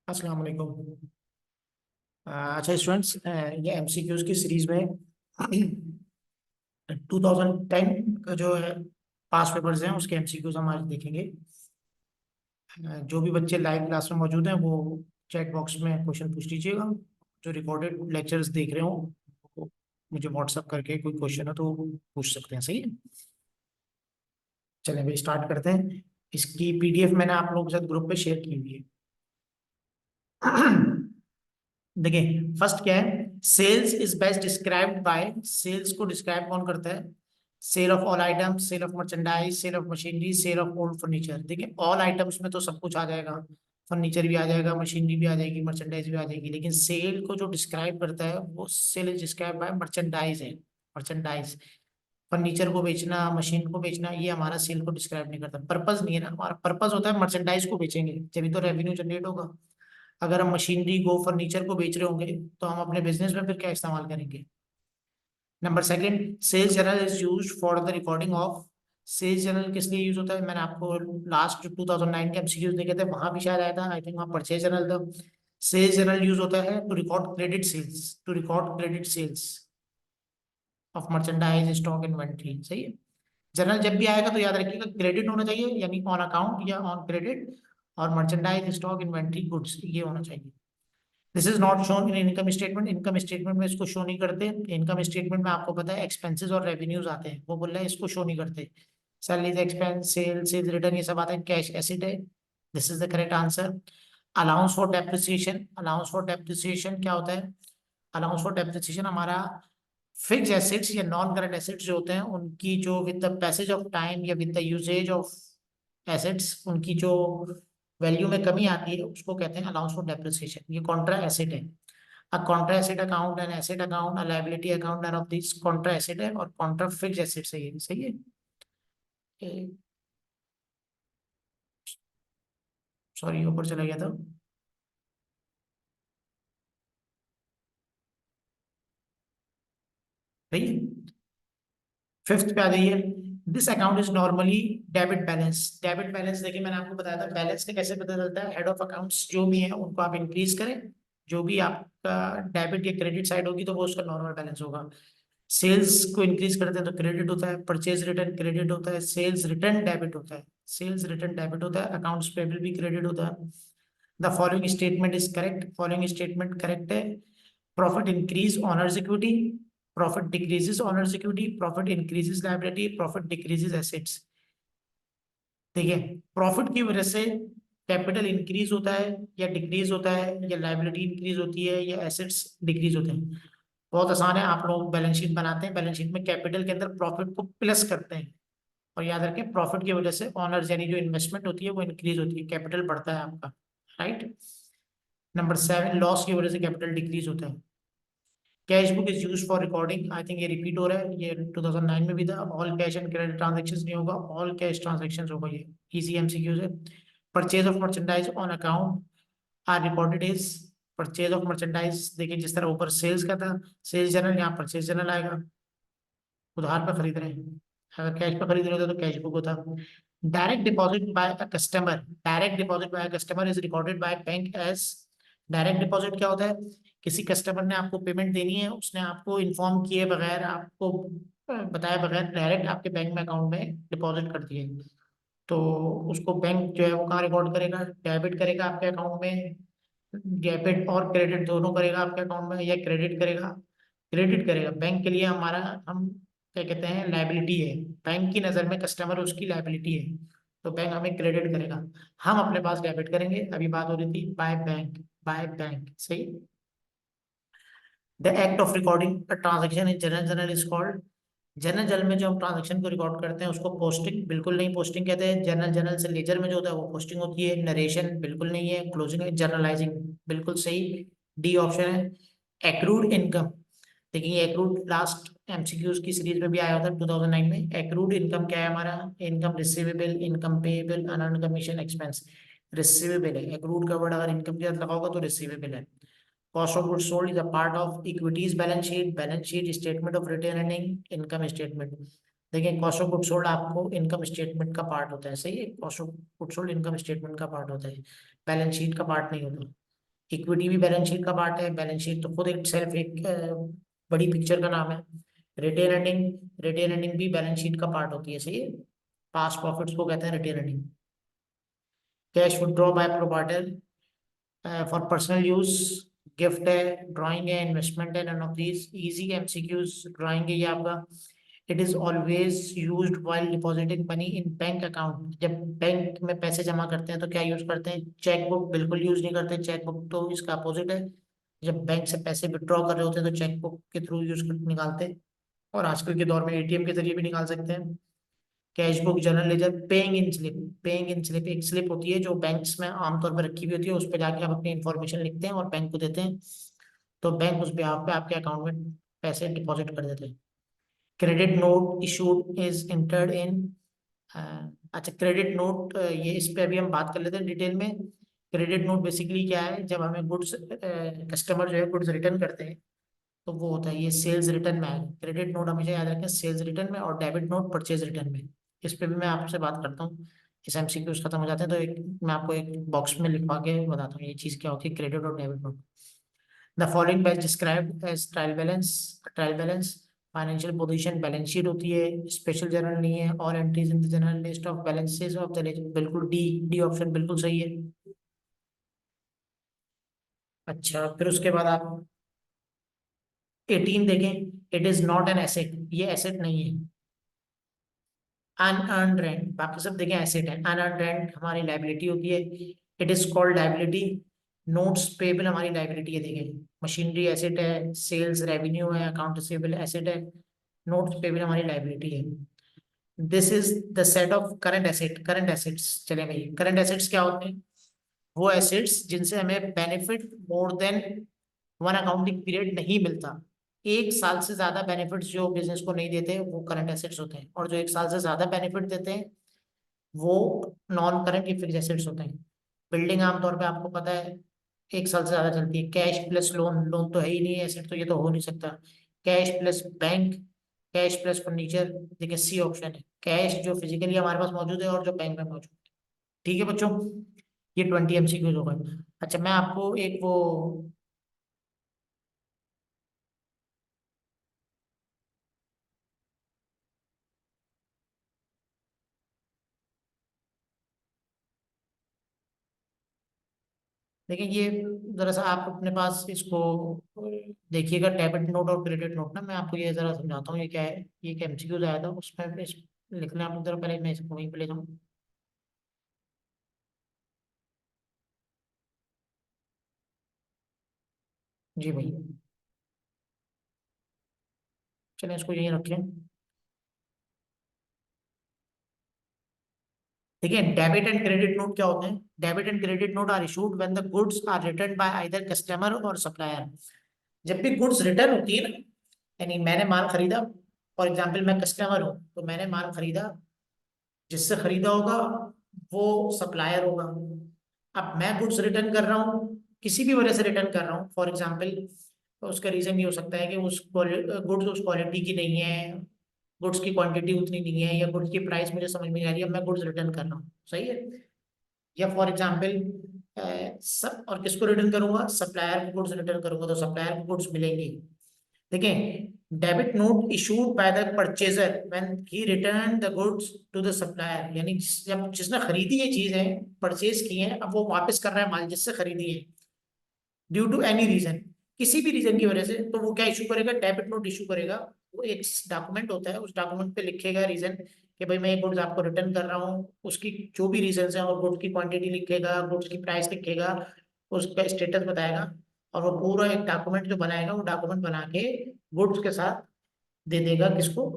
अस्सलाम वालेकुम। अच्छा स्टूडेंट्स, ये एमसीक्यूज की सीरीज में 2010 का जो है पास पेपर्स हैं उसके एमसीक्यूज हम आज देखेंगे। जो भी बच्चे लाइव क्लास में मौजूद हैं वो चैट बॉक्स में क्वेश्चन पूछ लीजिएगा। जो रिकॉर्डेड लेक्चर्स देख रहे हो वो मुझे व्हाट्सअप करके कोई क्वेश्चन है तो वो पूछ सकते हैं। सही है, चलें भाई स्टार्ट करते हैं। इसकी पीडीएफ मैंने आप लोगों के साथ ग्रुप पे शेयर की हुई है। देखिए फर्स्ट क्या है, sales is best described by. Sales को डिस्क्राइब कौन करता है? Sale of all items, sale of merchandise, sale of machinery, sale of old furniture. देखिए ऑल आइटम्स में तो सब कुछ आ जाएगा, फर्नीचर भी आ जाएगा, मशीनरी भी आ जाएगी, मर्चेंडाइज भी आ जाएगी, लेकिन सेल को जो डिस्क्राइब करता है वो sale is describe by merchandise है। मर्चेंडाइज, फर्नीचर को बेचना, मशीन को बेचना, ये हमारा सेल को डिस्क्राइब नहीं करता। पर्पज नहीं है ना, हमारा पर्पज होता है मर्चेंडाइज को बेचेंगे जब तो रेवेन्यू जनरेट होगा। अगर हम मशीनरी को, फर्नीचर को बेच रहे होंगे तो हम अपने बिजनेस में फिर क्या इस्तेमाल करेंगे? Number second, sales journal is use for the recording of. Sales journal किस लिए यूज होता है? मैंने आपको लास्ट 2009 के एमसीक्यूज देखे थे, वहां भी शायद आया था, आई थिंक वहां परचेज जर्नल था। सेल्स जर्नल यूज होता है to record credit sales, to record credit sales of merchandise, stock, inventory. सही है, जर्नल जब भी आएगा तो याद रखिएगा क्रेडिट होना चाहिए, यानी ऑन अकाउंट या ऑन क्रेडिट, और मर्चेंडाइज, स्टॉक, इन्वेंट्री, गुड्स, ये होना चाहिए। This is not shown in income statement. Income statement में इसको शो नहीं करते। इनकम स्टेटमेंट में आपको पता है एक्सपेंसेस और रेवेन्यूज आते हैं, वो बोल रहा है इसको शो नहीं करते। सैलरीज, एक्सपेंस, सेल्स रिटर्न, ये सब आता है, कैश एसिड है। This is the correct answer. Allowance for depreciation, allowance for depreciation क्या होता है? अलाउंस फॉर डेप्रिसिएशन हमारा फिक्स एसेट्स या नॉन करंट एसेट्स जो होते हैं उनकी जो with the passage of time या with the usage of assets उनकी जो वैल्यू में कमी आती है उसको कहते हैं अलाउंस फॉर डेप्रिसिएशन। ये कॉन्ट्रा एसेट है। A contra asset account, an asset account, a liability account, none of this contra asset है और कॉन्ट्रा फिक्स एसेट्स है। ये सही है। सॉरी ऊपर चला गया था। सही है, फिफ्थ पे आ जाइए। This account is normally debit balance. Debit balance देखिए मैंने आपको बताया था, बैलेंस का कैसे पता चलता है? हेड ऑफ अकाउंट्स जो भी है उनको आप इंक्रीज करें, जो भी आपका डेबिट या क्रेडिट साइड होगी तो वो उसका नॉर्मल बैलेंस होगा। सेल्स को इंक्रीज करते हैं तो क्रेडिट होता है, परचेज रिटर्न क्रेडिट होता है, सेल्स रिटर्न डेबिट होता है, सेल्स रिटर्न डेबिट होता है, अकाउंट्स पेबल भी क्रेडिट होता है। The following statement is correct. Following statement correct है। Profit increase owners equity, profit decreases owners equity, profit increases liability, profit decreases assets. देखिए profit की वजह से कैपिटल इंक्रीज होता है या डिक्रीज होता है, या लायबिलिटी इंक्रीज होती है या एसेट्स डिक्रीज होते हैं। बहुत आसान है, आप लोग बैलेंस शीट बनाते हैं, बैलेंस शीट में कैपिटल के अंदर प्रॉफिट को प्लस करते हैं, और याद रखें प्रॉफिट की वजह से ऑनर्स यानी जो इन्वेस्टमेंट होती है वो इंक्रीज होती है, कैपिटल बढ़ता है आपका। राइट। नंबर सेवन, लॉस की वजह से कैपिटल डिक्रीज होता है। Cash book is use for recording, I think ये रिपीट हो रहा है, ये 2009 में भी था। All cash and credit transaction नहीं होगा, ऑल कैश ट्रांजेक्शन होगा। ये इजी एमसीक्यूज है। Purchase of merchandise on account are recorded as. Purchase of merchandise देखिए जिस तरह ऊपर सेल्स का था, सेल्स जनरल, यहाँ परचेज जनरल आएगा। उधार पे खरीद रहे हैं, अगर कैश पे खरीद रहे होते तो कैश बुक होता। Direct deposit by a customer, direct deposit by customer is recorded by bank as. Direct deposit क्या होता है? किसी कस्टमर ने आपको पेमेंट देनी है, उसने आपको इन्फॉर्म किए बगैर, आपको बताए बगैर डायरेक्ट आपके बैंक में अकाउंट में डिपॉजिट कर दिए, तो उसको बैंक जो है वो कहाँ रिकॉर्ड करेगा? डेबिट करेगा आपके अकाउंट में, डेबिट और क्रेडिट दोनों करेगा आपके अकाउंट में, या क्रेडिट करेगा? क्रेडिट करेगा। बैंक के लिए हमारा, हम क्या कहते हैं, लाइबिलिटी है। बैंक की नज़र में कस्टमर उसकी लाइबिलिटी है, तो बैंक हमें क्रेडिट करेगा, हम अपने पास डेबिट करेंगे। अभी बात हो रही थी बाय बैंक, बाय बैंक। सही। The act of recording a transaction in general journal is called. General journal में जो हम ट्रांजेक्शन को रिकॉर्ड करते हैं उसको पोस्टिंग बिल्कुल नहीं, पोस्टिंग कहते हैं। जनरल जर्नल से लेजर में जो होता है वो पोस्टिंग होती है। नरेशन बिल्कुल नहीं है, क्लोजिंग है। जर्नलाइजिंग बिल्कुल सही, डी ऑप्शन है। एक्रूड इनकम, देखिए ये एक्रूड लास्ट एमसीक्यूज की सीरीज में भी आया था 2009 में। एक्रूड इनकम क्या है हमारा? Income receivable, income payable, unearned commission, expense. Receivable है, एक्रूड का वर्ड अगर इनकम के साथ लगा होगा तो रिसीवेबल है। Cost of goods sold is a part of equity's balance sheet statement of retain earning, income statement. देखिए कॉस्ट ऑफ गुड्स सोल्ड आपको इनकम स्टेटमेंट का पार्ट होता है। सही है, cost of goods sold income statement का part होता है, बैलेंस शीट का पार्ट नहीं होता। इक्विटी भी बैलेंस शीट का पार्ट है, बैलेंस शीट तो खुद एक सेल्फ एक बड़ी पिक्चर का नाम है। रिटेन अर्निंग, रिटेन अर्निंग भी बैलेंस शीट का पार्ट होती है, सही है। पास्ट प्रॉफिट्स को कहते हैं retain earning. Cash withdraw by provider for personal use, gift है, ड्राइंग है, इन्वेस्टमेंट है, none of these. Easy MCQs, drawing है ये आपका। It is always used while depositing money in bank account. जब बैंक में पैसे जमा करते हैं तो क्या यूज करते हैं? चेक बुक बिल्कुल यूज नहीं करते, चेक बुक तो इसका अपोजिट है। जब बैंक से पैसे विड्रॉ कर रहे होते हैं तो चेक बुक के थ्रू यूज निकालते हैं, और आजकल के दौर में एटीएम के जरिए भी निकाल सकते हैं। Cash book, journal ledger, paying इन स्लिप। पेइंग इन स्लिप एक स्लिप होती है जो बैंक्स में आमतौर पर रखी हुई होती है, उस पर जाके आप अपनी इंफॉर्मेशन लिखते हैं और बैंक को देते हैं, तो बैंक उस बिहाफ पे आपके अकाउंट में पैसे डिपॉजिट कर देते हैं। Credit note issued is entered इन, अच्छा क्रेडिट नोट, ये इस पे अभी हम बात कर लेते हैं डिटेल में। क्रेडिट नोट बेसिकली क्या है? जब हमें गुड्स, कस्टमर जो है गुड्स रिटर्न करते हैं तो वो होता है, ये सेल्स रिटर्न में आएगा। क्रेडिट नोट हमेशा याद रखें सेल्स रिटर्न में, और डेबिट नोट परचेज रिटर्न में। इस पे भी मैं आपसे बात करता हूँ। इस एमसीक्यूज खत्म हो जाते हैं तो एक मैं आपको एक बॉक्स में लिखवा के बताता हूँ ये चीज क्या होती है, क्रेडिट और debit note. The following batch described as trial balance. Trial balance financial position balance sheet होती है, स्पेशल जर्नल नहीं है। All entries in the journal list of balances of the ledger, बिल्कुल डी, डी ऑप्शन बिल्कुल सही है। अच्छा फिर उसके बाद आप 18 देखें। It is not an asset, ये एसेट नहीं है। अनअर्न्ड रेंट, बाकी सब देखें एसेट है। अनअर्न्ड रेंट हमारी लाइबिलिटी होती है, it is called liability. Notes payable हमारी लाइबिलिटी है, देखें मशीनरी एसेट है, सेल्स रेवेन्यू है, अकाउंट रिसीवेबल एसेट है, नोट्स पेबल हमारी लाइबिलिटी है। This is the set of current asset. Current assets चले भाई, करंट एसेट्स क्या होते हैं? वो एसेट्स जिनसे हमें benefit more than one accounting period नहीं मिलता। एक साल से ज्यादा बेनिफिट्स जो बिजनेस को नहीं देते वो करंट एसेट्स होते हैं, और जो एक साल से ज्यादा बेनिफिट देते हैं वो नॉन करंट या फिक्स एसेट्स होते हैं। बिल्डिंग आमतौर पे आपको पता है एक साल से ज्यादा चलती है। कैश प्लस लोन, लोन तो है ही नहीं एसेट, तो ये तो हो नहीं सकता। Cash plus bank, cash plus furniture, देखिए सी ऑप्शन है। कैश जो फिजिकली हमारे पास मौजूद है और जो बैंक में मौजूद है। ठीक है बच्चों, ये 20 एमसीक्यूज हो गए। अच्छा मैं आपको एक वो, देखिए ये जरा सा आप अपने पास इसको देखिएगा, डेबिट नोट और क्रेडिट नोट ना, मैं आपको ये जरा समझाता हूँ ये क्या है। ये एक एमसीक्यूज आया था उसमें लिख लें आप लोग जरा, पहले मैं इसको वहीं पे ले जाऊँ। जी भाई, चलें इसको यहीं रखें। देखिए डेबिट एंड क्रेडिट नोट क्या होते हैं? Debit and credit note are issued when the goods are return by either customer और सप्लायर। जब भी गुड्स रिटर्न होती है ना, यानी मैंने माल खरीदा, फॉर एग्जाम्पल मैं कस्टमर हूँ तो मैंने माल खरीदा, जिससे खरीदा होगा वो सप्लायर होगा। अब मैं गुड्स रिटर्न कर रहा हूँ, किसी भी वजह से रिटर्न कर रहा हूँ, फॉर एग्जाम्पल तो उसका रीजन ये हो सकता है कि उस गुड्स उस क्वालिटी की नहीं है, गुड्स की क्वांटिटी उतनी नहीं है, या गुड्स की प्राइस मुझे समझ में नहीं आ रही है, अब मैं गुड्स रिटर्न कर रहा हूँ, सही है। या फॉर एग्जाम्पल सब, और किसको रिटर्न करूंगा? सप्लायर को गुड्स रिटर्न करूंगा तो सप्लायर को गुड्स मिलेंगे। देखें, debit note issued by the purchaser when he return the goods to the supplier, यानी जब जिसने खरीदी ये चीज है, परचेज की है, अब वो वापस कर रहा है माल जिससे खरीदी है, ड्यू टू एनी रीजन, किसी भी रीजन की वजह से, तो वो क्या इशू करेगा? डेबिट नोट इशू करेगा। वो एक डॉक्यूमेंट होता है, उस डॉक्यूमेंट पे लिखेगा रीजन कि भाई मैं ये गुड्स आपको रिटर्न कर रहा हूँ, उसकी जो भी रीजन है, और गुड्स की क्वांटिटी लिखेगा, गुड्स की प्राइस लिखेगा, उसका स्टेटस बताएगा, और वो पूरा एक डॉक्यूमेंट जो बनाएगा, वो डॉक्यूमेंट बना के गुड्स के साथ दे देगा किसको?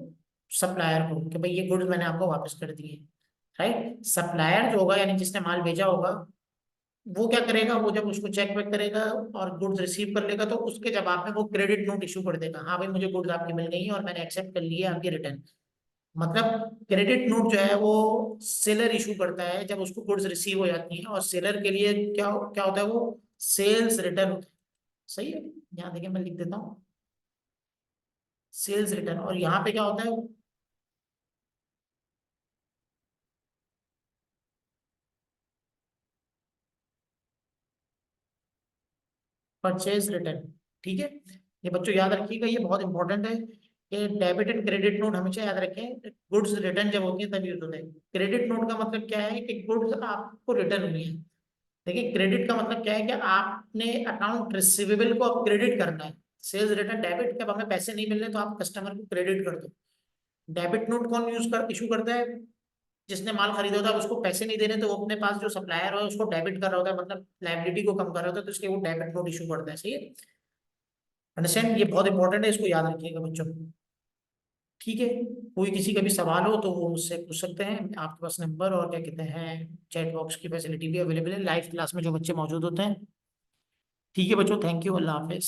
सप्लायर को, कि भाई ये गुड्स मैंने आपको वापस कर दिए। राइट, सप्लायर जो होगा यानी जिसने माल भेजा होगा, वो क्या करेगा? वो जब उसको चेक वेक करेगा और गुड्स रिसीव कर लेगा तो उसके जवाब में वो क्रेडिट नोट इशू कर देगा, हाँ भाई मुझे गुड्स आपकी मिल गई है और मैंने एक्सेप्ट कर लिया आपकी रिटर्न। मतलब क्रेडिट नोट जो है वो सेलर इशू करता है जब उसको गुड्स रिसीव हो जाती है, और सेलर के लिए क्या क्या होता है? वो सेल्स रिटर्न होता है, सही है। यहाँ देखिए मैं लिख देता हूँ सेल्स रिटर्न, और यहाँ पे क्या होता है? Purchase return. ठीक है, ये बच्चों याद रखिएगा, ये बहुत इंपॉर्टेंट है। ये डेबिट एंड क्रेडिट नोट हमेशा याद रखें, गुड्स रिटर्न जब होती है तभी यूज होता है। क्रेडिट नोट का मतलब क्या है कि गुड्स आपको रिटर्न हुई है। देखिए क्रेडिट का मतलब क्या है कि आपने अकाउंट रिसीवेबल को अब क्रेडिट करना है। सेल्स रिटर्न डेबिट, जब हमें पैसे नहीं मिल रहे तो आप कस्टमर को क्रेडिट कर दो। डेबिट नोट कौन यूज कर इशू करता है? जिसने माल खरीदा होता है उसको पैसे नहीं दे रहे तो वो अपने पास जो सप्लायर है उसको डेबिट कर रहा होता है, मतलब लायबिलिटी को कम कर रहा होता है, तो इसलिए वो डेबिट नोट इशू करता है। सही है, अंडरस्टैंड, ये बहुत इंपॉर्टेंट है, इसको याद रखिएगा बच्चों। ठीक है, कोई किसी का भी सवाल हो तो वो मुझसे पूछ सकते हैं, आपके पास नंबर और क्या कहते हैं चैट बॉक्स की फैसिलिटी भी अवेलेबल है लाइव क्लास में जो बच्चे मौजूद होते हैं। ठीक है बच्चों, थैंक यू, अल्लाह हाफिज।